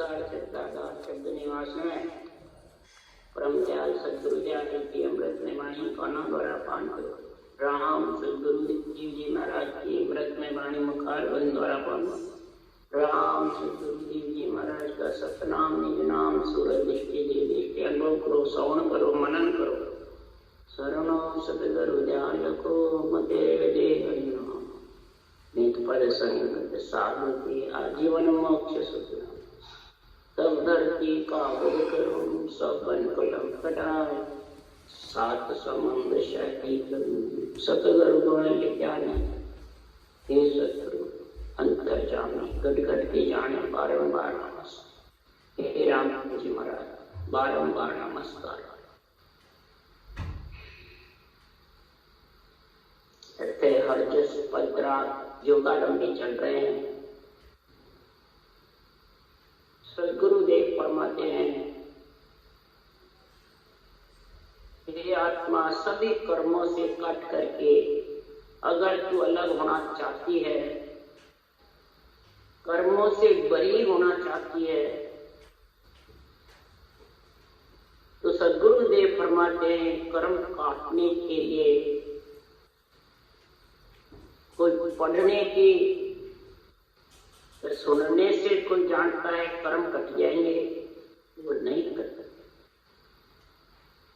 शब्दार्थ शब्द निवास में परम दयाल सदगुरु दयाल की अमृत में वाणी कानों द्वारा पान करो। राम सदगुरु देव जी महाराज की अमृत में वाणी मुखार बंद द्वारा पान। राम सदगुरु देव जी महाराज का सतनाम निज नाम सूरज दृष्टि दृष्टि अनुभव करो, श्रवण करो, मनन करो। शरणो सदगुरु दयाल को मते दे हरिनाम। नित पद संगत साधु की आजीवन मोक्ष सुख। तब धरती का वध करो, सब बन कलम कटाए। सात समुद्र शाही करूं, सतगुरु गुण ज्ञानी। हे सतगुरु अंतर जाने घट घट के जाने बारंबार नमस्कार। हे राम जी महाराज बारंबार नमस्कार। हर जस पदरा योगारंभ चल रहे हैं। सदगुरुदेव फरमाते हैं, ये आत्मा सभी कर्मों से कट करके अगर तू अलग होना चाहती है, कर्मों से बरी होना चाहती है, तो सदगुरुदेव फरमाते हैं कर्म काटने के लिए कोई पढ़ने की सुनने से कोई जानता है कर्म कट जाएंगे, वो नहीं करता।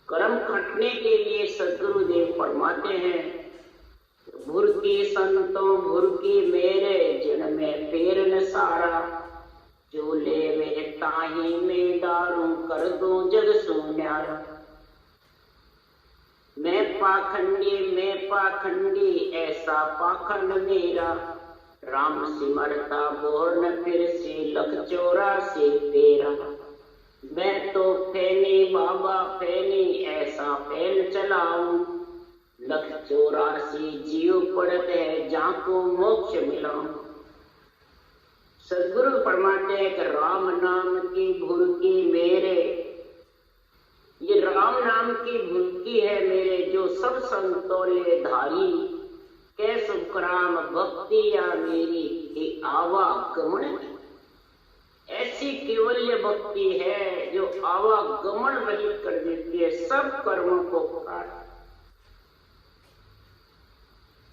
कर्म कटने के लिए सदगुरुदेव फरमाते हैं, भुर की संतों भुर की मेरे जन में फेर न सारा। जो ले वे ताही में डारूं कर दो जग सुन्यारा। मैं पाखंडी ऐसा पाखंड मेरा। राम सिमरता बोर्न फिर से लख 84 तेरा। मैं तो फैनी बाबा फैनी ऐसा फैल चलाऊं। लख 84 जीव पड़त है जाको मोक्ष मिलाऊं। सदगुरु फरमाते हैं कि राम नाम की भुरकी मेरे, ये राम नाम की भुरकी है मेरे जो सब संतों ले धारी। कैस सुखराम भक्ति या मेरी आवागमन। ऐसी केवल्य भक्ति है जो आवागमन रहित कर देती है, सब कर्मों को काट।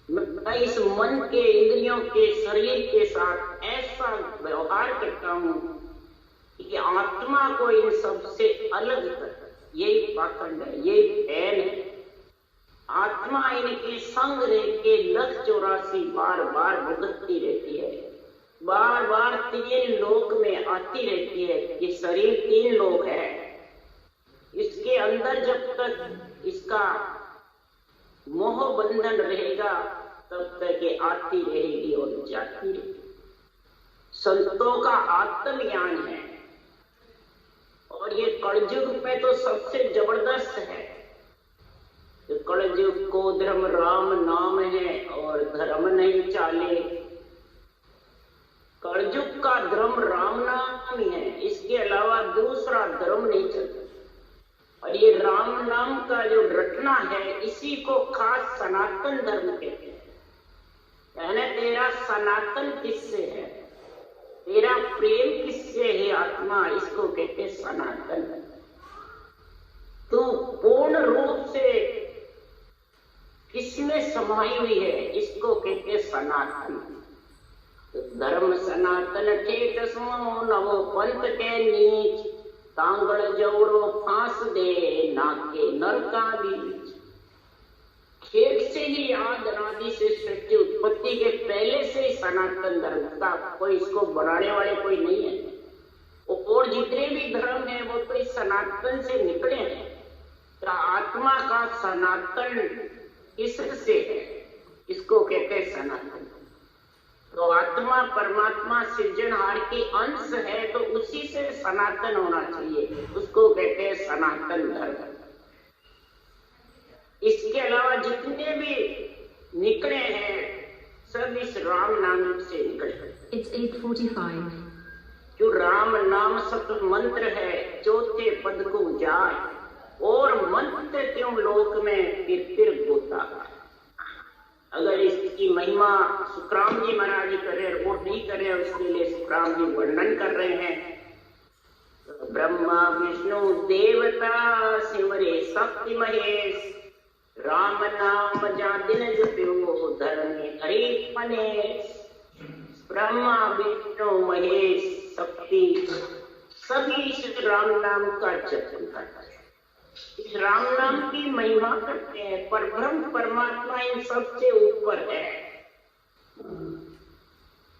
मैं इस मन के इंद्रियों के शरीर के साथ ऐसा व्यवहार करता हूं कि आत्मा को इन सब से अलग कर। यही पाखंड है, यही फैल है। आत्मा इनके संग रह के लख 84 बार बार भुगतती रहती है, बार बार 3 लोक में आती रहती है। ये शरीर 3 लोक है, इसके अंदर जब तक इसका मोह बंधन रहेगा तब तक ये आती रहेगी और जाती रहेगी। संतों का आत्मज्ञान है और ये कलयुग में तो सबसे जबरदस्त है। कलयुग को धर्म राम नाम है और धर्म नहीं चाले। कलयुग का धर्म राम नाम ही है, इसके अलावा दूसरा धर्म नहीं चलता। और ये राम नाम का जो रटना है इसी को खास सनातन धर्म कहते हैं। यानी तेरा सनातन किससे है, तेरा प्रेम किससे है आत्मा, इसको कहते सनातन। तो पूर्ण रूप से किसमें समाई हुई है, इसको कहते सनातन। तो धर्म सनातन ठेठ सुनो नवो पंथ के नीच। तांगड़ जौरो फांस दे नाके नरका बीच। खेत से ही आदि अनादि से सृष्टि उत्पत्ति के पहले से ही सनातन धर्म का कोई इसको बनाने वाले कोई नहीं है। और जितने भी धर्म है वो तो इस सनातन से निकले हैं। तो आत्मा का सनातन किससे है, इसको कहते हैं सनातन। तो आत्मा परमात्मा सृजनहार की अंश है, तो उसी से सनातन होना चाहिए, उसको कहते हैं सनातन धर्म। इसके अलावा जितने भी निकले हैं सब इस राम नाम से निकले। It's 8:45। जो राम नाम सत मंत्र है, चौथे पद को जाए और मंत्र क्यों लोक में फिर होता। अगर इसकी महिमा सुखराम जी महाराज जी कर रहे हैं, रिपोर्ट नहीं कर रहे हैं, उसके लिए सुखराम जी वर्णन कर रहे हैं ब्रह्मा विष्णु देवता सिमरे शक्ति महेश, राम नाम जा दिन जप्यो धरने हरि मनेश। ब्रह्मा विष्णु महेश शक्ति सभी इस राम नाम का जपन करते हैं, इस राम नाम की महिमा करते हैं। पर ब्रह्म परमात्मा इन सबसे ऊपर है।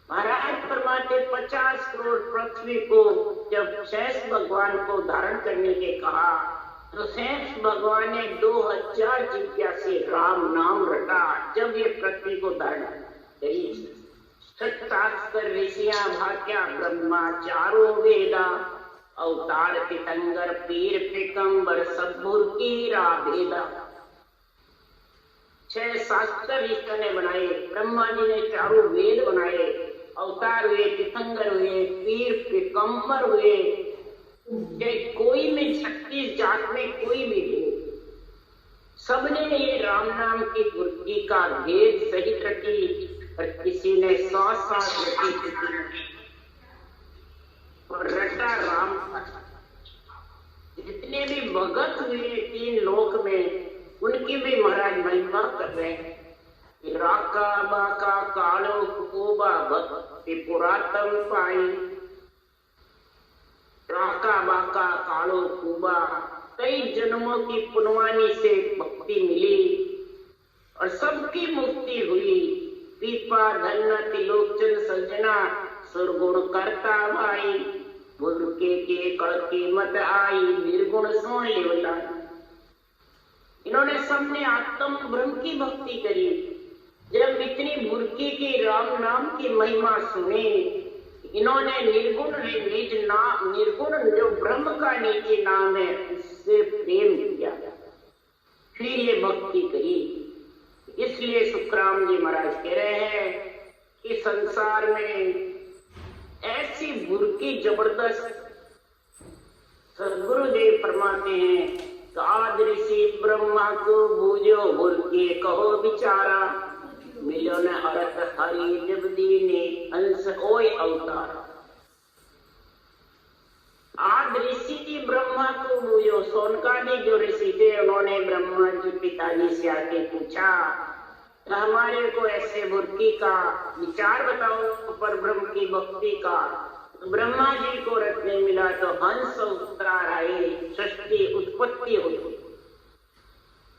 महाराज परमात्मा 50 करोड़ पृथ्वी को जब शेष भगवान को धारण करने के कहा तो शेष भगवान ने 2000 जिज्ञा से राम नाम रटा। जब ये पृथ्वी को धारण करी, सत्तास्कर ऋषियां भाग्या ब्रह्मा चारों वेदा, अवतार तीर्थंकर पीर पैगंबर सद्गुरु की राभेदा। 6 शास्त्र ईश्वर ने बनाए, ब्रह्मा जी ने चारों वेद बनाए, अवतार हुए, तीर्थंकर हुए, पीर पैगंबर हुए। कोई में 36 जात में कोई भी हो, सबने ये राम नाम की गुरकी का भेद सही रखी। और किसी ने 100 रखी और रटा राम। जितने भी भगत हुए 3 लोक में, उनकी भी महाराज महिमा कर रहे हैं। राका बाका कालो कुबा भक्ति पुरातन पाई, राका बाका कालो कुबा, कई जन्मों की पुनवानी से भक्ति मिली और सबकी मुक्ति हुई। पीपा धन्ना तिलोचन सजना सुरगुण करता भाई, बुरके के कड़ कीमत आई निर्गुण सो लेवला। इन्होंने सबने आत्म ब्रह्म की भक्ति करी। जब इतनी बुरकी की राम नाम की महिमा सुनी, इन्होंने निर्गुण जो ब्रह्म का नीचे नाम है उससे प्रेम किया, फिर ये भक्ति करी। इसलिए सुखराम जी महाराज कह रहे हैं कि संसार में ऐसी बुरकी जबरदस्त सदगुरुदेव फरमाते हैं, आद ऋषि ब्रह्मा को बूझो बुरकी कहो विचारा, मिलो न अरत हरि जब दीने अंश ओय अवतार। आद ऋषि ब्रह्मा को बूझो, सोनकादि जो ऋषि थे उन्होंने ब्रह्मा जी पिताजी से आके पूछा तो हमारे को ऐसे बुरकी का विचार बताओ, पर ब्रह्म की भक्ति का। तो ब्रह्मा जी को रत्न नहीं मिला तो हंस अवतार आए, सृष्टि उत्पत्ति हुई।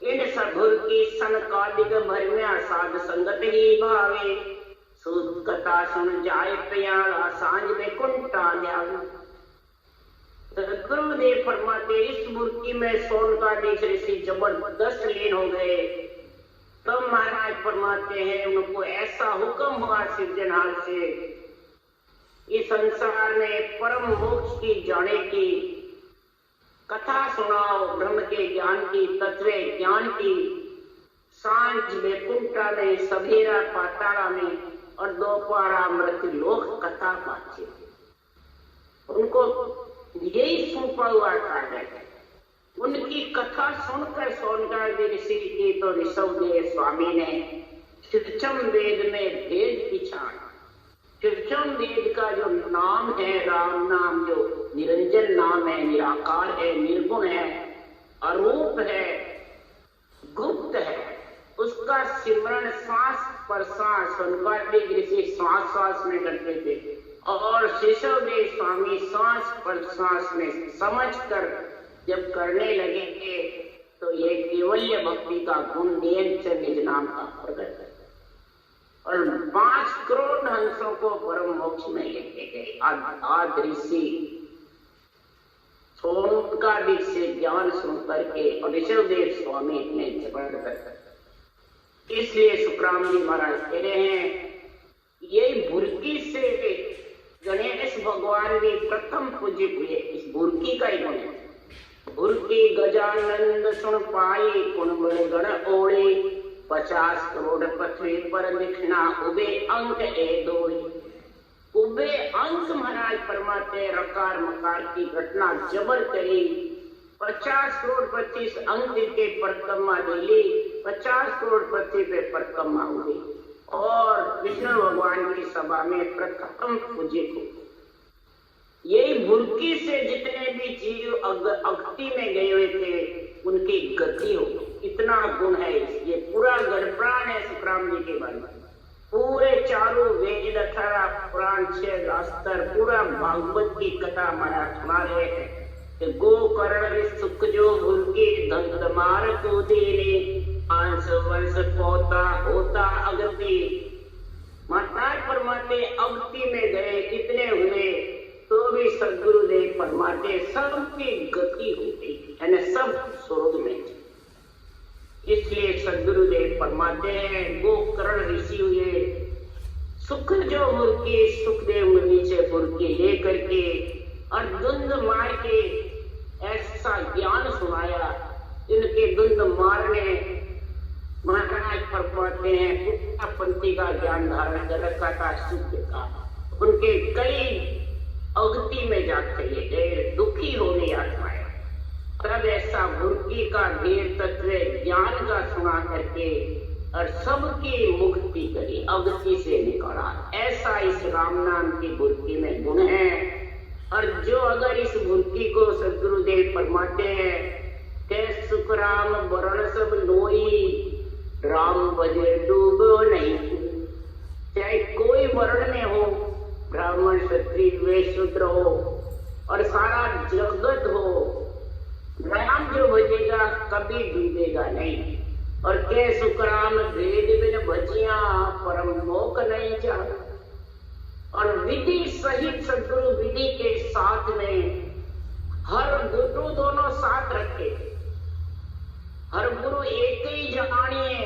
इन सभुर की सनकादिक भरम्या साध संगत ही भावे, सूत कथा सुन जाए प्याला सांझ में कुंटा ल्यावे। गुरुदेव फरमाते इस बुरकी में सोनकादिक ऋषि जबरदस्त लीन हो गए। तब तो महाराज फरमाते हैं उनको ऐसा हुक्म हुआ सिरजनहार से, इस संसार में परम मोक्ष की जाने की कथा सुनाओ, ब्रह्म के ज्ञान की, तत्व ज्ञान की। सांझ में कुंटा में, सवेरा पाताला में और दोपहरा मृत्यु लोक कथा पाचे। उनको यही सौंपा हुआ कार्य है। उनकी कथा सुनकर सोनकादि ऋषि की तो ऋषभदेव स्वामी ने शिक्षम वेद में भेद पिछाड़ा। शिक्षम वेद का जो नाम है राम नाम, जो निरंजन नाम है, निराकार है, निर्गुण है, अरूप है, गुप्त है, उसका सिमरण सांस पर सांस सोनकादि ऋषि श्वास श्वास में करते थे और ऋषभदेव स्वामी सांस पर सांस में समझकर जब करने लगे तो ये केवल्य भक्ति का गुण नियंत्रण निज नाम का प्रकट है और 5 करोड़ हंसों को परम मोक्ष में लेके गए। आद ऋषि सोनकादिक से ज्ञान सुन करके और ऋषभदेव स्वामी ने जबरदस्त। इसलिए सुखराम जी महाराज कह रहे हैं ये बुरकी से गणेश भगवान भी प्रथम पूज्य हुए। इस बुरकी का ही गुण है। बुरकी गजानंद सुन पाई कुंभल गण ओढ़े, 50 करोड़ पृथ्वी पर दिखना उबे अंक ए दौड़े। उबे अंक महाराज फरमाते रकार मकार की घटना जबर करी। 50 करोड़ 25 अंक के परिक्रमा डेली 50 करोड़ पृथ्वी पे परिक्रमा हुई और विष्णु भगवान की सभा में प्रथम पूज्य को यही भुरकी से जितने भी जीव अगति में गए हुए थे उनकी गति हो, इतना गुण है। ये पूरा गढ़प्राण है सुखराम जी के बारे में। पूरे चारों वेद 18 पुराण 6 शास्त्र पूरा भागवत की कथा हमारा सुना रहे हैं कि गोकर्ण सुख जो भुरकी दंत मार को देने अंश वंश पोता होता अगति। महाराज परमात्मे अगति में गए कितने हुए तो भी सदगुरुदेव परमात्मे सबकी गति हो गई, यानी सब स्वर्ग में। इसलिए सदगुरुदेव परमात्मे गोकर्ण ऋषि हुए, सुख जो मुर्गी सुखदेव मुनि से मुर्गी लेकर के और धुंध मार के ऐसा ज्ञान सुनाया। इनके धुंध मारने महाराज परमात्मे ने पंथी का ज्ञान धारण कर रखा था, सुख का। उनके कई अगति में जाते गए, दुखी होने आत्माएं, तब ऐसा मुर्गी का ढेर तत्व ज्ञान का सुना करके और सबकी मुक्ति करी, अगति से निकाला। ऐसा इस राम नाम की बुर्की में गुण है। और जो अगर इस बुर्की को सदगुरुदेव फरमाते हैं के सुख राम वरण सब लोई राम बजे डूबो नहीं। चाहे कोई वर्ण में हो, ब्राह्मण क्षत्रिय वैश्य शूद्र हो और सारा जगत हो, राम जो भजेगा कभी डूबेगा नहीं। और के सुखराम भेद बिन भजिया परम मोक नहीं जा। और विधि सहित सदगुरु विधि के साथ में हर गुरु दोनों साथ रखे। हर गुरु एक ही जानिए,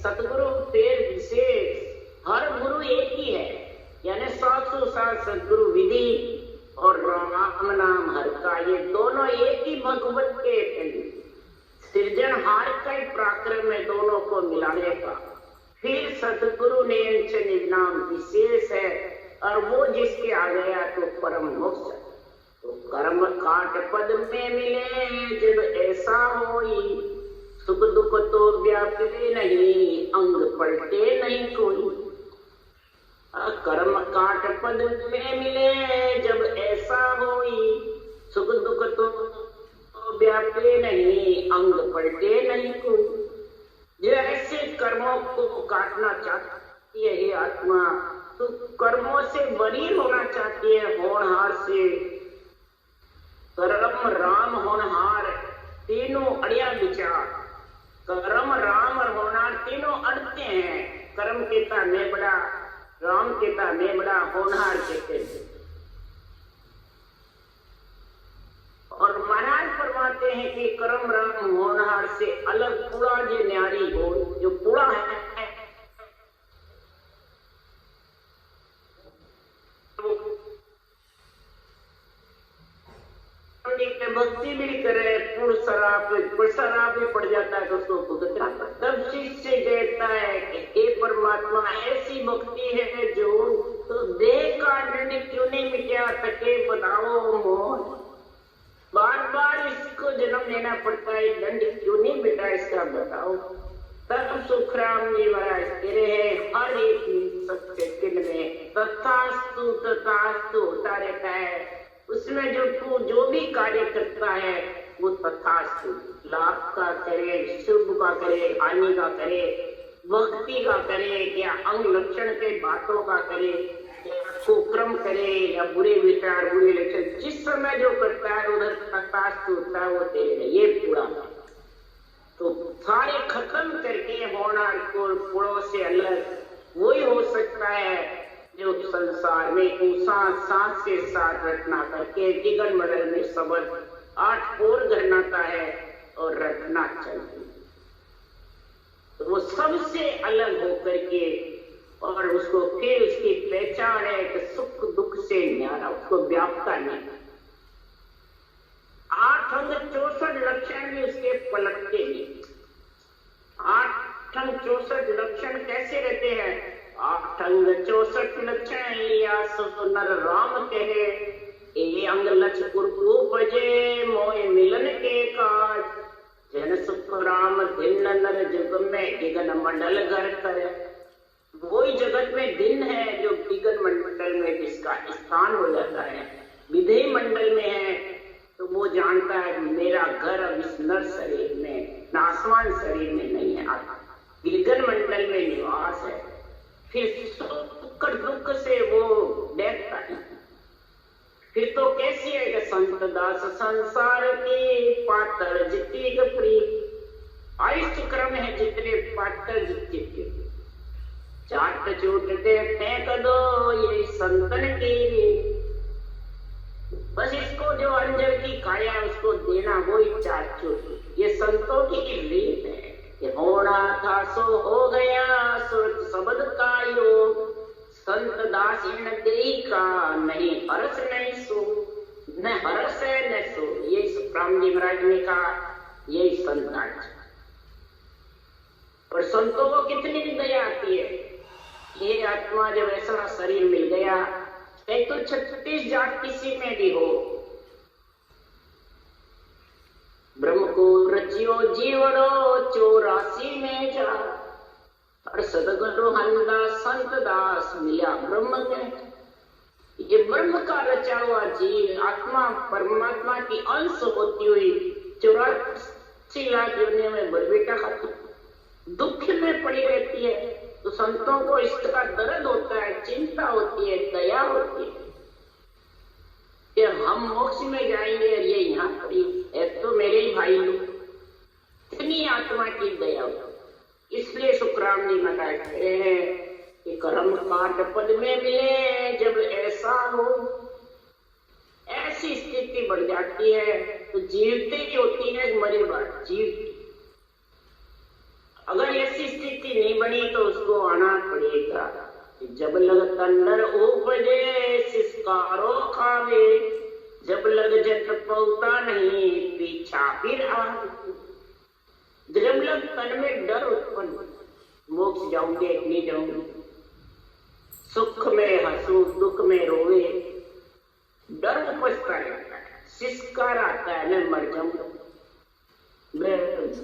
सतगुरु तेर विशेष। हर गुरु एक ही है, यानी 707 सदगुरु विधि और राम नाम हर का, ये दोनों एक ही भगवत के सृजनहार का ही पराक्रम में दोनों को मिलाने का। फिर सतगुरु ने नाम विशेष है और वो जिसके आ गया तो परम मोक्ष। तो कर्म काट पद में मिले जब ऐसा होई, सुख दुख तो व्यापे नहीं अंग पलटे नहीं कोई। कर्म काट पद में मिले जब ऐसा होई, सुख दुख तो व्यापे नहीं अंग पलटे नहीं कोई। जो ऐसे कर्मों को काटना चाहती है ये आत्मा, तो कर्मों से बरी होना चाहती है, होनहार से। कर्म राम होनहार तीनों अड़िया विचार, कर्म राम और होनहार तीनों अड़ते हैं। कर्म कहता मैं बड़ा, राम कहता मैं बड़ा, होनहार कहते हैं। और महाराज फरमाते हैं कि कर्म राम होनहार से अलग पूरा जो न्यारी हो, जो पूरा है भक्ति भी करे, शराब में पड़ जाता है तो उसको भुगतना। तब शिष्य कहता है कि हे परमात्मा ऐसी भक्ति है जो तो देह का दंड क्यों नहीं मिटा सके बताओ मोह। बार बार इसको जन्म लेना पड़ता है, दंड क्यों नहीं मिटा इसका बताओ। तब सुखराम जी महाराज कह रहे हैं हर एक सेकंड में तथास्तु तथास्तु होता रहता है। उसमें जो तू जो भी कार्य करता है वो तथास्तु, लाभ का करे, शुभ का करे, हानि का करे, भक्ति का करे या अंग लक्षण के बातों का करे, कुक्रम करे या बुरे विचार बुरे लक्षण, जिस समय जो करता है उधर तथास्तु होता है वो तेरे ये पूरा। तो सारे खत्म करके होनहार को पुड़ों से अलग वही हो सकता है जो संसार में सांस के साथ रचना करके दिगन मडल में सबल 8 पोर गहनाता है और रचना चाहिए। तो वो सबसे अलग होकर के और उसको फिर उसकी पहचान है कि सुख दुख से न्यारा, उसको व्यापता नहीं। 8 अंग 64 लक्षण भी उसके पलटते नहीं। 8 अंग 64 लक्षण कैसे रहते हैं? 8 अंग 64 लक्षण लिया नर राम कहे, ए अंग लक्ष उपजे मोय मिलन के काज। जन सुख राम दिन नर जुग में दिगन मंडल घर करे। वही जगत में दिन है जो दिगन मंडल में जिसका स्थान हो जाता है। विधेय मंडल में है तो वो जानता है मेरा घर अब इस नर शरीर में, नासवान शरीर में नहीं है, गिलगन मंडल में निवास है। फिर सुख दुख से वो देखता है। फिर तो कैसी है कि संत दास संसार की पातर जितनी प्रिय, आयुष्य क्रम है जितने पातर जितने चाट चूट के फेंक दो ये संतन की, बस इसको जो अंजर की काया उसको देना वही चाट चूट। ये संतों की रीत है कि होना था सो हो गया, सुरत शब्द का योग, संत दास इन देई का नहीं हर्ष नहीं सो, न हर्ष है न सो। ये राम जी महाराज ने कहा यही संत आज। और संतों को कितनी दया आती है। ये आत्मा जब ऐसा शरीर मिल गया, एक तो 36 जात किसी में भी हो, ब्रह्म को रचियो जीवड़ो 84 में जा, और सदगुरु हंदा संत दास मिला ब्रह्म में। ये ब्रह्म का रचा हुआ जीव आत्मा परमात्मा की अंश होती हुई 84 लाख योनियों में बलबेटा खाती, दुख में पड़ी रहती है। तो संतों को इसका दर्द होता है, चिंता होती है, दया होती है कि हम मोक्ष में जाएंगे और ये यहाँ पड़ी है, तो मेरे ही भाई लोग, इतनी आत्मा की दया होती। इसलिए सुखराम जी महाराज कह रहे हैं कि कर्म काट पद में मिले जब ऐसा हो, ऐसी स्थिति बढ़ जाती है तो जीवते ही होती है मरे बाद जीवती। अगर ऐसी स्थिति नहीं बनी तो उसको आना पड़ेगा। जब लग तंडर उपजे सिसकारो खावे, जब लग जट पौता नहीं पीछा फिर आवे। जब लग तन में डर उत्पन्न, मोक्ष जाऊंगे नहीं जाऊंगे, सुख में हंसू दुख में रोवे, डर उपजता रहता है, सिसकार आता है मैं मर जाऊंगा, मैं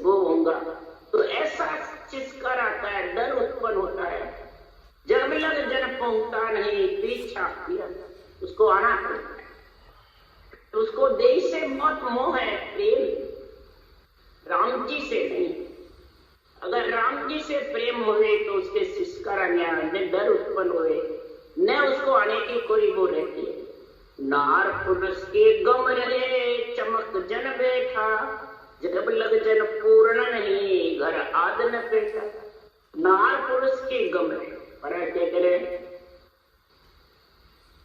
वो होऊंगा, तो ऐसा चिस्कार आता है, डर उत्पन्न होता है। जब लग जन पहुंचता नहीं पीछा किया, उसको आना पड़ता है। तो उसको देश से मौत मोह है, प्रेम राम जी से नहीं। अगर राम जी से प्रेम हुए तो उसके सिस्कार आने, डर उत्पन्न हुए न उसको आने की कोई वो रहती है। नार पुरुष के गम रहे चमक जन बैठा, जब लग जन पूर्ण नहीं घर आद न पेटा। नार पुरुष के गम है पर क्या करे,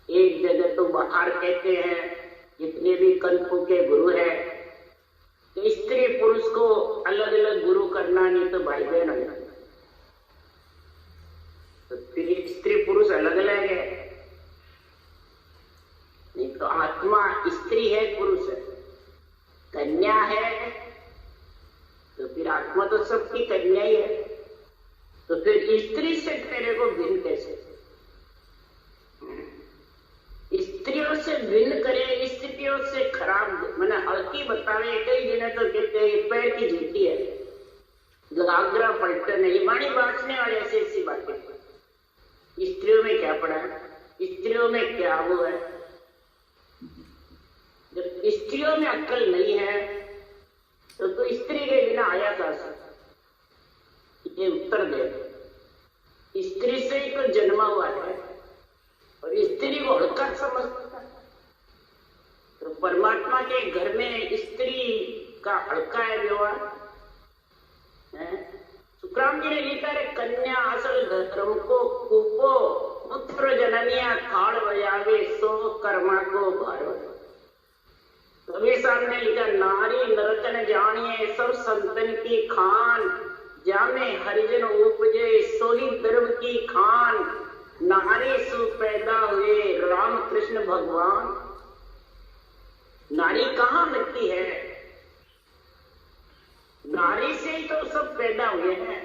एक जगह तो बाहर कहते हैं जितने भी कल्पों के गुरु है तो स्त्री पुरुष को अलग अलग गुरु करना, नहीं तो भाई बहन अलग, तो फिर स्त्री पुरुष अलग अलग है। नहीं तो आत्मा स्त्री है पुरुष है, कन्या है, तो फिर आत्मा तो सबकी कन्या ही है। तो फिर स्त्री से तेरे को भिन्न कैसे, स्त्रियों से भिन्न करे, स्त्रियों से खराब मैंने हल्की बतावे। कई दिन तो कहते हैं पैर की जूती है, घाघरा पलटन नहीं, वाणी बांटने वाले ऐसी ऐसी बातें। स्त्रियों में क्या पड़ा है, स्त्रियों में क्या वो है। जब स्त्रियों में अक्ल नहीं है तो स्त्री के बिना आया जा सकता, ये उत्तर दे। स्त्री से ही तो जन्मा हुआ है और स्त्री को हल्का समझता है। तो परमात्मा के घर में स्त्री का हल्का है व्यवहार। सुखराम जी ने लिखा है कन्या असल धर्म को कूपो, पुत्र जननिया थाल बजावे सो कर्मा को भारो। कबीर साहब ने लिखा नारी नरतन जानिए सब संतन की खान, जामे हरिजन उपजे सोही धर्म की खान। नारी सु पैदा हुए राम कृष्ण भगवान। नारी कहाँ मिलती है, नारी से ही तो सब पैदा हुए हैं।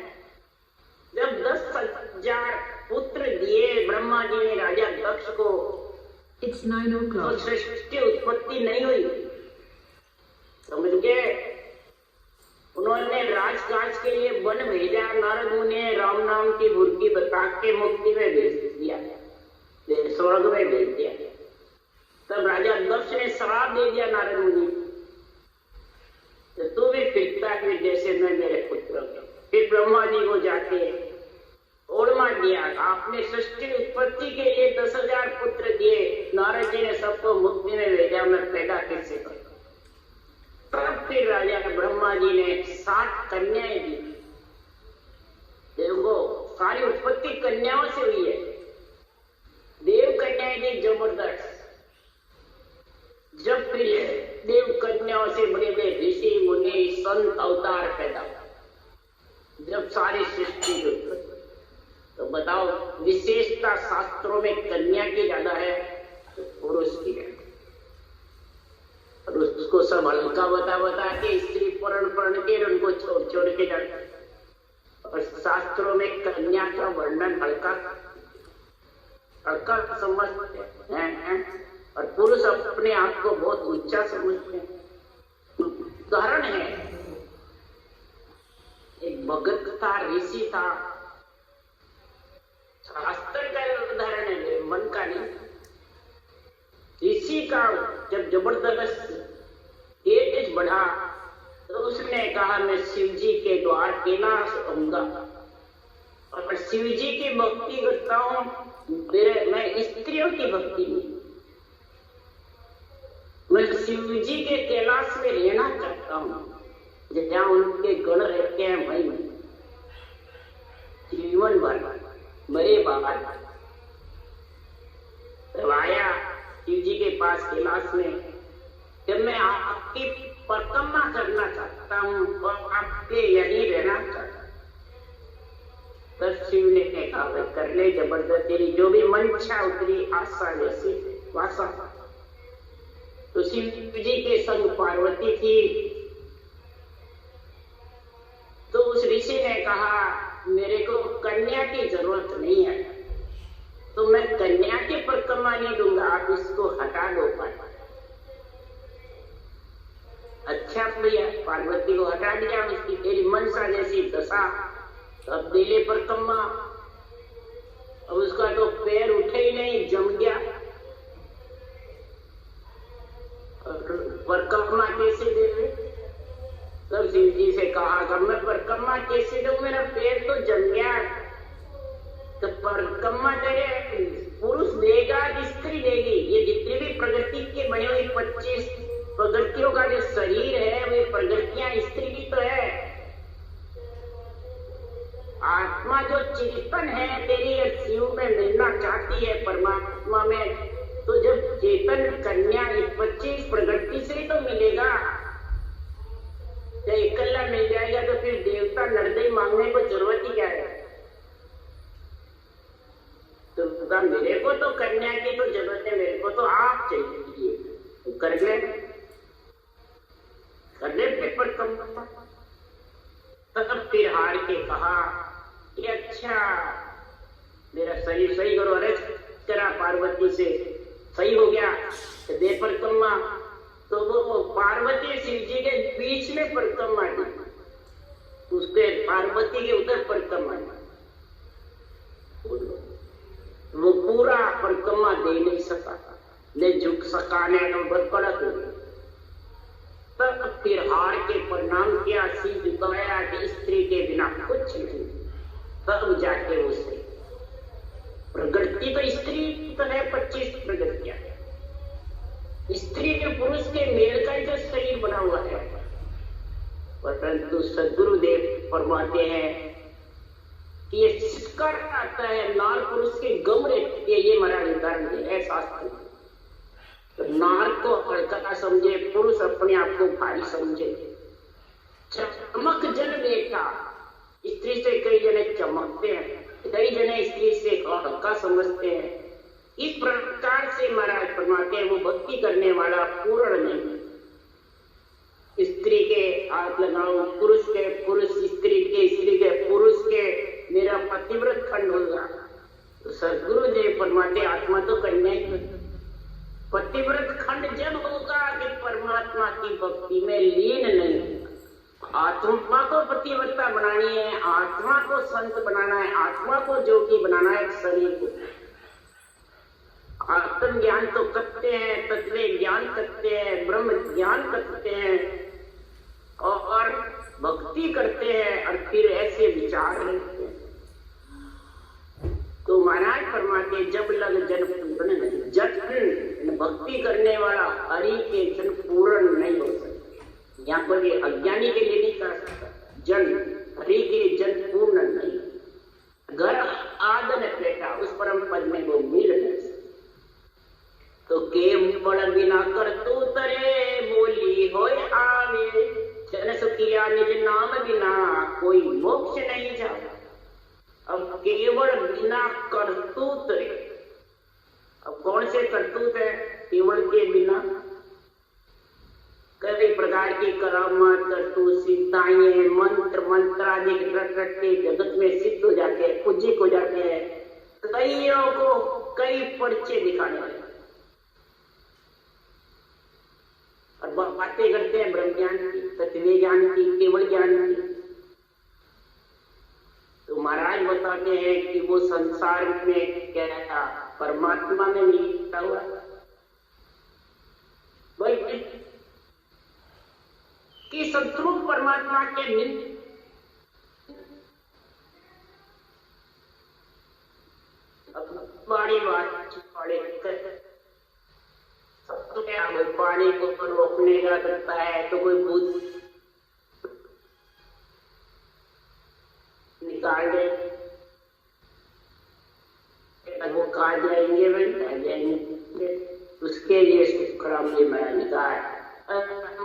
जब 10,000 पुत्र दिए ब्रह्मा जी ने राजा दक्ष को, तो सृष्टि उत्पत्ति नहीं हुई, समझ गए। उन्होंने राजकाज के लिए वन भेजा, नारद मुनि ने राम नाम की बुर्की बता के मुक्ति में भेज दिया, स्वर्ग में भेज दिया। तब राजा दक्ष ने श्राप दे दिया नारद मुनि, तो तू भी फिरता है जैसे मैं मेरे पुत्र। फिर ब्रह्मा जी को जाके ओरमा दिया, आपने सृष्टि उत्पत्ति के लिए 10,000 पुत्र दिए, नारद जी ने सबको मुक्ति में भेजा, मैं पैदा कैसे करूं? तब फिर राजा ब्रह्मा जी ने 7 कन्याएं दी। देखो सारी उत्पत्ति कन्याओं से हुई है। देव कन्याएं दी जबरदस्त। जब फिर देव कन्याओं से बड़े बड़े ऋषि मुनि संत अवतार पैदा, जब सारी सृष्टि उत्पत्ति, तो बताओ विशेषता शास्त्रों में कन्या की ज्यादा है तो पुरुष की है। और उसको सब हल्का बता के स्त्री पढ़ के उनको छोड़ के जाते। और शास्त्रों में कन्या का वर्णन हल्का समझते हैं और पुरुष अपने आप को बहुत ऊंचा समझते हैं। उदाहरण है, एक भगत था, ऋषि था, शास्त्र का उदाहरण है, मन का नहीं। ऋषि का जब जबरदस्त तेज बढ़ा तो उसने कहा मैं शिव जी के द्वार कैलाश आऊंगा और शिव जी की भक्ति करता हूं, मैं स्त्रियों की भक्ति नहीं, मैं शिव जी के कैलाश में रहना चाहता हूं जहां उनके गण रहते हैं। भाई जीवन भर मरे बाबा तब आया शिव जी के पास कैलाश में, जब मैं आपकी परिक्रमा करना चाहता हूं और आपके यही रहना चाहता हूं। तब शिव ने कहा कर ले, जबरदस्त तेरी जो भी मंशा उतरी, आशा जैसी वासा। तो शिव जी के संग पार्वती थी। तो उस ऋषि ने कहा मेरे को कन्या की जरूरत नहीं है, तो मैं कन्या की परिक्रमा नहीं दूंगा, आप इसको हटा दो। अच्छा भैया, पार्वती को हटा दिया, उसकी तेरी मनसा जैसी दशा। तो अब दिले परिक्रमा, अब उसका तो पैर उठे ही नहीं, जम गया। परिक्रमा कैसे दे? तब शिव जी से कहा मैं परिक्रमा कैसे दूं, मेरा पैर तो जम गया। तो परिक्रमा तेरे पुरुष देगा कि स्त्री देगी? ये जितनी भी प्रगति के बने हुए 25 प्रगतियों का जो शरीर है, वे प्रगतियां स्त्री की तो है। आत्मा जो चेतन है तेरी शिव में मिलना चाहती है परमात्मा में, तो जब चेतन कन्या 25 प्रगति से ही तो मिलेगा। जब इकल्ला मिल जाएगा तो फिर देवता नरदई मांगने को जरूरत ही क्या है? तो मेरे को तो कन्या की तो जरूरत है, मेरे को तो आप चाहिए, तो कर ले पेपर कम। तब फिर हार के कहा कि अच्छा मेरा शरीर सही करो। अरे करा पार्वती से सही हो गया तो दे परिक्रमा। तो वो पार्वती शिव जी के बीच में परिक्रमा दी, उसके पार्वती के उधर परिक्रमा दी। वो पूरा परिक्रमा दे नहीं सका, ले झुक सका नहीं, तो बहुत कड़क हो गया। तब फिर हार के प्रणाम किया, सिर झुकाया कि स्त्री के बिना कुछ नहीं। तब जाके उसे प्रगति तो स्त्री तो है 25 प्रगतियां, स्त्री के पुरुष के मेल का जो शरीर बना हुआ है। परंतु सदगुरुदेव फरमाते हैं कि ये शिष्कार आता है, नार पुरुष के गम रहते, ये महाराज उदाहरण है शास्त्र। तो नार को हल्का समझे, पुरुष अपने आप को भारी समझे। चमक जन देखा, स्त्री से कई जने चमकते हैं, कई जने स्त्री से हल्का समझते हैं। इस प्रकार से महाराज फरमाते हैं वो भक्ति करने वाला पूर्ण नहीं। स्त्री के हाथ लगाओ, पुरुष के पुरुष स्त्री के पुरुष के, मेरा पतिव्रत खंड होगा। तो सदगुरुदेव फरमाते आत्मा तो कन्या ही, पतिव्रत खंड जब होगा कि परमात्मा की भक्ति में लीन नहीं। आत्मा को पतिव्रता बनानी है, आत्मा को संत बनाना है, आत्मा को जोगी बनाना है, शरीर को। आत्म ज्ञान तो करते हैं, तत्व ज्ञान करते हैं, ब्रह्म ज्ञान करते हैं और भक्ति करते हैं और फिर ऐसे विचार रखते हैं। तो महाराज फरमाते जब लग जन पूर्ण, जन भक्ति करने वाला हरि के जन पूर्ण नहीं हो सकते। यहाँ पर ये अज्ञानी के लिए नहीं कर सकता, जन हरि के जन पूर्ण नहीं। घर आदन पेटा उस परम पद में वो मिल नहीं सकते। तो केवल बिना कर तू तरे बोली होय आवे, जन सुखिया निज नाम बिना कोई मोक्ष नहीं जाए। अब केवल बिना करतूत रे, अब कौन से करतूत है? केवल के बिना कई प्रकार की करामात करतूत सिद्धाएं मंत्र मंत्रादि रटते जगत में सिद्ध हो जाते हैं, पूज्य हो जाते हैं। कईयों को कई पर्चे दिखाने लगे और बातें करते हैं ब्रह्म ज्ञान की, तत्व ज्ञान की, केवल ज्ञान की। तो महाराज बताते हैं कि वो संसार में क्या था, परमात्मा में लिखा हुआ भाई कि शत्रु परमात्मा के मिल बड़ी बात तो क्या पानी को रोकने का करता है तो कोई भूत निकाल दे, वो कहा जाएंगे भाई, कहा जाएंगे। उसके लिए शुक्राम जी मैंने कहा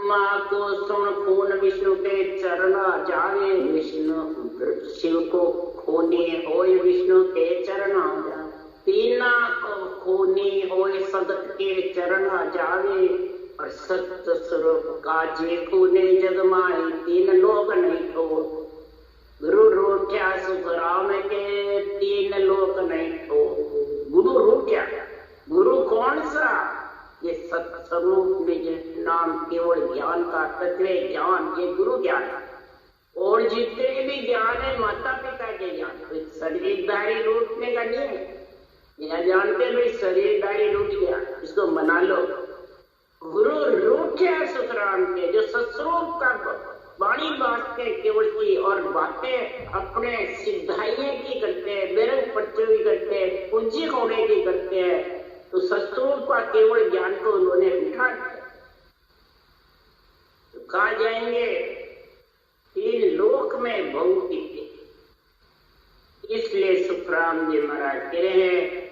माँ को सुन खून विष्णु के चरणा जावे, विष्णु शिव को खूनी होय विष्णु के चरणा जावे, तीना को खूनी होय सदत के चरणा जावे, और सत्य स्वरूप का जे खूने जगमाए तीन लोक नहीं तो। गुरु रूठ्या सुख राम के तीन लोक नहीं तो। गुरु रूठ्या, गुरु कौन सा? ये सत्स्वरूप निज नाम केवल ज्ञान का तत्व ज्ञान, ये गुरु ज्ञान है। और जितने भी ज्ञान है माता पिता के ज्ञान, तो शरीरदारी रूठने का नहीं है। यह जानते भाई शरीरदारी रूठ गया, इसको मना लो। गुरु रूठ्या सुख राम के, जो सत्स्वरूप का वाणी बात के केवल की और बातें अपने सिद्धाइयों की करते हैं, बेरंग पर्चों की करते हैं, पूज्य होने की करते हैं, तो सत्स्वरूप का केवल ज्ञान को उन्होंने उठा दिया। तो कहा जाएंगे तीन लोक में भौतिक, इसलिए सुखराम जी महाराज कह रहे हैं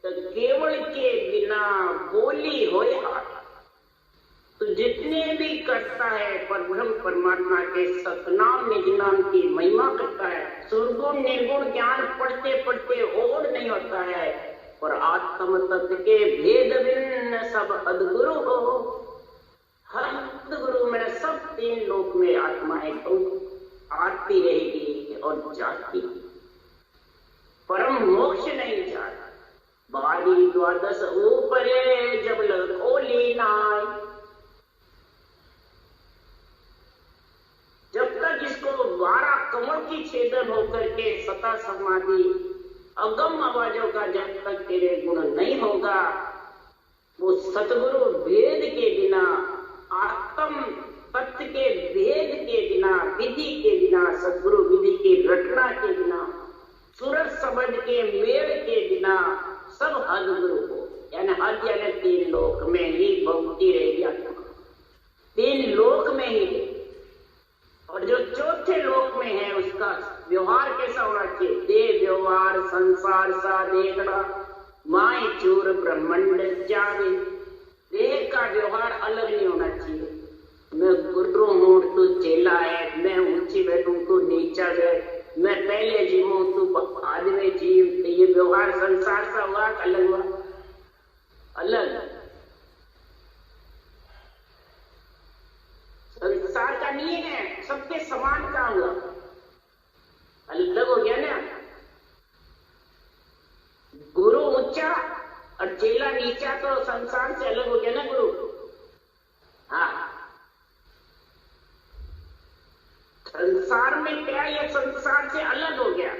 तो केवल के बिना बोली होय हाथ। तो जितने भी करता है परब्रह्म परमात्मा के सतनाम निज नाम की महिमा करता है, सुरगुण निर्गुण ज्ञान पढ़ते पढ़ते और नहीं होता है, और आत्म तत्व के भेद भिन्न सब अद्गुरु हो। हर गुरु में सब तीन लोक में आत्माएं आती रहेगी और जाती, परम मोक्ष नहीं जाता। बारी द्वादश ऊपरे जब लग ओली नाय, जब तक इसको 12 कमल की छेदन होकर के सता समाधि अगम आवाजों का जब तक तेरे गुण नहीं होगा, वो सतगुरु भेद के बिना, आत्म तत्व के भेद के बिना, विधि के बिना, सतगुरु विधि की रटना के बिना, सूरज शब्द के मेल के बिना सब हद गुरु को, यानी हद यानी तीन लोक में ही भक्ति रहेगी। तीन लोक में ही, और जो चौथे लोक में है उसका व्यवहार कैसा होना चाहिए? देह व्यवहार संसार सा देखना, माए चूर ब्रह्मंड जावे। देह का व्यवहार अलग नहीं होना चाहिए। मैं गुरु हूँ तू चेला है, मैं ऊंची बैठू तू नीचा बैठ, मैं पहले जीवू तू बाद में जीव। तो ये व्यवहार संसार सा हुआ, अलग हुआ, अलग संसार का नहीं है, सबके समान का हुआ, अलग हो गया ना। गुरु ऊंचा और चेला नीचा, तो संसार से अलग हो गया ना गुरु। हाँ, संसार में क्या, ये संसार से अलग हो गया,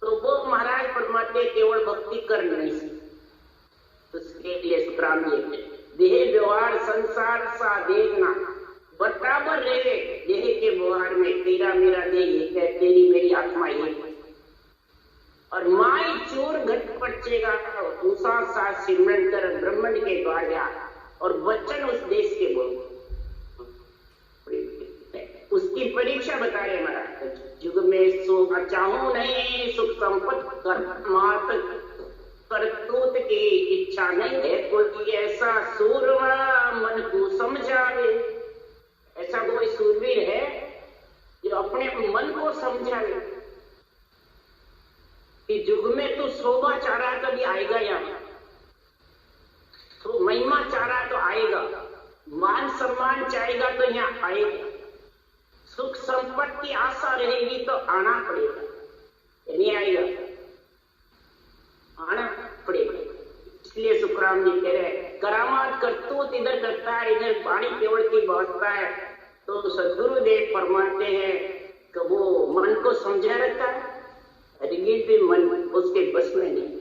तो वो महाराज परमात्मा केवल भक्ति कर नहीं सकते। इसके लिए सुखराम जी देह व्यवहार संसार सा देखना बराबर रहे। देह के व्यवहार में तेरा मेरा देह एक है, तेरी मेरी आत्मा एक है। और माई चोर घट पचेगा दूसरा सा सिमरन कर ब्रह्मंड के द्वार जा और वचन उस देश के बोल। उसकी परीक्षा बता रहे महाराज। युग में सुख चाहूं नहीं, सुख संपत्ति कर मात करतूत की इच्छा नहीं है। कोई ऐसा सूरमा मन को समझावे, ऐसा कोई सूरवीर है जो अपने मन को समझावे कि युग में तो शोभा चाह रहा कभी आएगा, यहाँ तो महिमा चाह रहा तो आएगा, मान सम्मान चाहेगा तो यहाँ आएगा, सुख संपत्ति आशा रहेगी तो आना पड़ेगा, नहीं आएगा, आना पड़ेगा। इसलिए सुखराम जी कह रहे करामात करतूत इधर करता है, इधर वाणी केवल की व्यवस्था है। तो सदगुरुदेव फरमाते हैं कि वो मन को समझा रहता है, भी मन उसके बस में नहीं,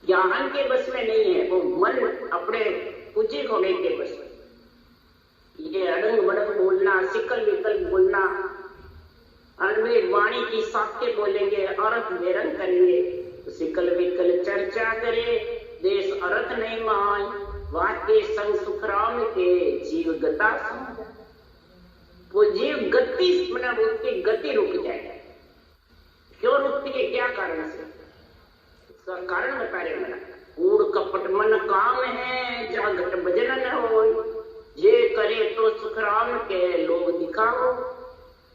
ज्ञान के बस में नहीं है। वो मन अपने पूज्य होने के बस में। ये अड़ंग बड़ंग बोलना, सिकल विकल बोलना, अनवे वाणी की साक्ष्य बोलेंगे, अर्थ बेरंग करेंगे, सिकल विकल चर्चा करे, देश अर्थ नहीं मान, वाक्य संग सुखराम के जीव गता समझ। वो जीव गति मतलब उसकी गति रुक जाए। क्यों रुकती है, क्या कारण से? इसका कारण बता रहे मेरा। कूड़ कपट मन काम है, जहाँ घट भजन न हो, ये करे तो सुखराम के लोग दिखाओ।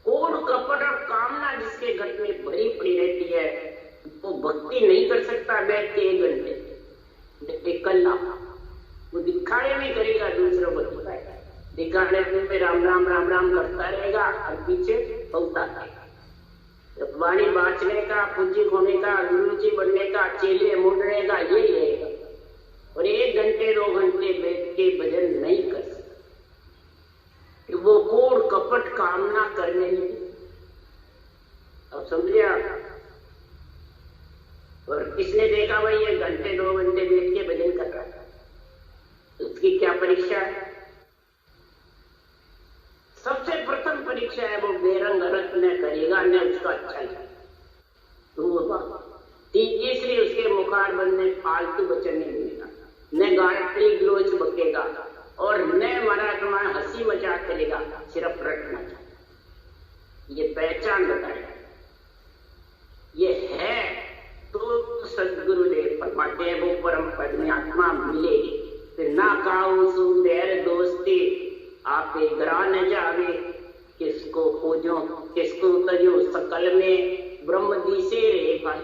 कूड़ कपट और कामना जिसके घट में भरी पड़ी रहती है, वो भक्ति नहीं कर सकता बैठ के 1 घंटे कल्ला। वो दिखाने में करेगा, दूसरों को दिखाएगा, दिखाने में राम राम राम राम करता रहेगा और पीछे पहुंचता रहेगा। वाणी बांचने का, पूज्य होने का, गुरु जी बनने का, चेले मुड़ने का यही रहेगा। और 1 घंटे 2 घंटे बैठ के भजन नहीं कर सकता, वो कूड़ कपट कामना करने नहीं। अब समझिए। और किसने देखा भाई ये घंटे 2 घंटे बैठ के भजन कर रहा था, उसकी क्या परीक्षा है? सबसे प्रथम परीक्षा है वो बेरंग अर्थ न करेगा, न उसका अच्छा है। तीसरी उसके मुखार बंद में फालतू वचन नहीं मिलेगा, न गायत्री ग्लोच बकेगा और न मराठमा हंसी मजाक करेगा, सिर्फ रटना चाहिए। ये पहचान बताएगा, ये है तो सदगुरुदेव फरमाते हैं वो परम पद में आत्मा मिलेगी। फिर ना काऊ सुंदर दोस्ती आपे ग्रा न जावे, किसको पूजो किसको तजो सकल में ब्रह्म दिसे रे भाई।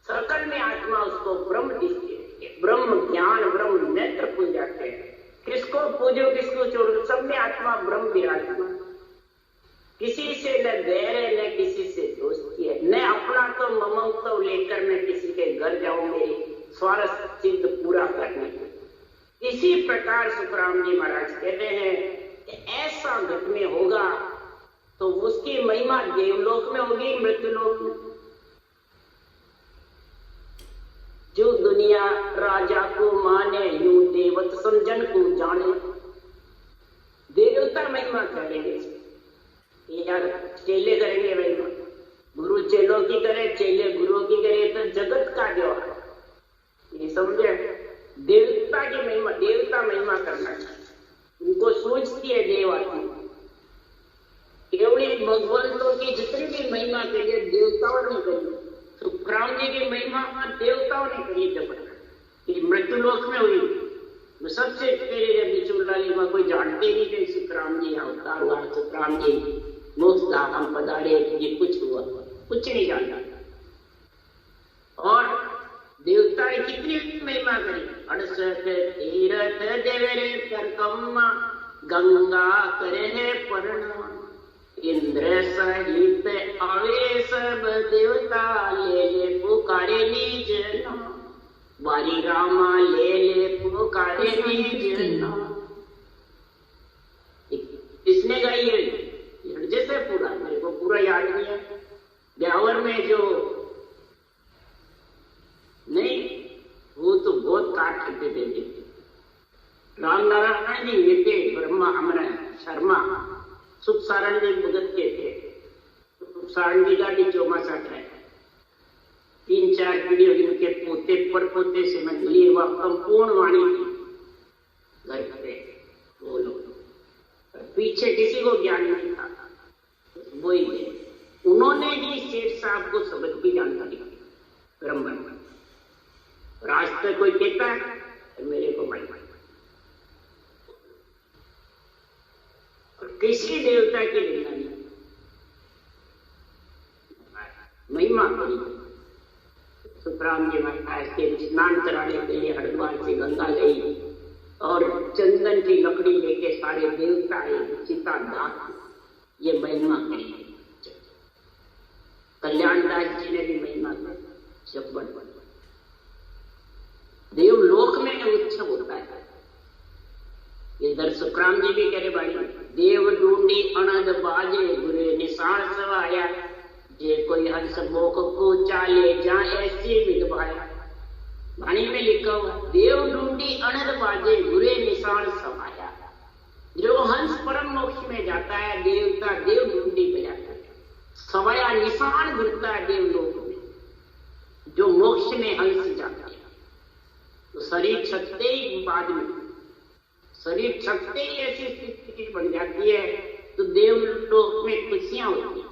सकल में आत्मा उसको ब्रह्म दिसे, ब्रह्म ज्ञान ब्रह्म नेत्र खुल जाते हैं। किसको पूजो किसको छोड़ो, सब में आत्मा ब्रह्म विराजमान। किसी से न बैर है न किसी से दोस्ती है, न अपना तो ममत्व लेकर मैं किसी के घर जाऊंगे स्वार्थ सिद्ध पूरा करने के। इसी प्रकार सुखराम जी महाराज कहते हैं कि ऐसा घट में होगा तो उसकी महिमा देवलोक में होगी, मृत्युलोक में। जो दुनिया राजा को माने यूं देवत समझन को जाने। देवता महिमा करेंगे यार, चेले करेंगे महिमा, गुरु चेलों की करे, चेले गुरुओं की करे, तो जगत का व्यवहार ये समझे। देवता की महिमा, देवता महिमा करना चाहिए, उनको सूझती है देव आत्मा। केवली भगवंतों की जितनी भी महिमा करिए देवताओं ने करी, सुखराम जी की महिमा देवताओं ने करी। जब मृत्युलोक में हुई तो सबसे पहले जब बिचुलाली में कोई जानते नहीं थे सुखराम जी अवतार हुआ, सुखराम जी मोक्ष धाम पधारे, ये कुछ हुआ, कुछ नहीं जानता। और देवता ने कितनी महिमा करी, 68 तीर्थ देवरे करकम्मा, गंगा करे है परणा, इंद्र सहित आवे सब देवता, ले ले पुकारे निज नाम, वारी रामा ले ले पुकारे निज नाम। किसने गाई है? जैसे पूरा मेरे को पूरा याद नहीं है। ब्यावर में जो नहीं, वो तो बहुत काट राम नारायण जी ये थे, ब्रह्मा हमारे शर्मा सुख सारण जी भगत के थे। सुख सारण जी गाड़ी चौमासा है, 3-4 पीढ़ियों जिनके पोते पर पोते से मैं लिए वह संपूर्ण वाणी थी घर पे बोलो। पीछे किसी को ज्ञान नहीं था, वही है। उन्होंने ही सेठ साहब को सबक की जानकारी दी ब्रह्म। और आज तक कोई कहता है मेरे को भाई किसी देवता की निंदा नहीं, महिमा करी। सुखराम जी महाराज के स्नान कराने के लिए हरिद्वार से गंगा गई और चंदन की लकड़ी लेके सारे देवता आए, चिता दास, ये महिमा करी। कल्याणदास जी ने भी महिमा की। जब देवलोक में उत्सव होता है, इधर सुखराम जी भी कह रहे भाई, देव ढूंढी अनद बाजे गुरे निशान सवाया, जे कोई हंस मोख को चाले जा ऐसी विधवाया। वाणी में लिखा हुआ, देव ढूंढी अनद बाजे गुरे निशान सवाया। जो हंस परम मोक्ष में जाता है, देवता देव ढूंढी पे जाता है, सवाया निशान घुरता है देवलोक में, जो मोक्ष में हंस जाता है। तो शरीर छकते ही बाद में, शरीर छकते ही ऐसी स्थिति बन जाती है तो देवलोक में खुशियां होती है।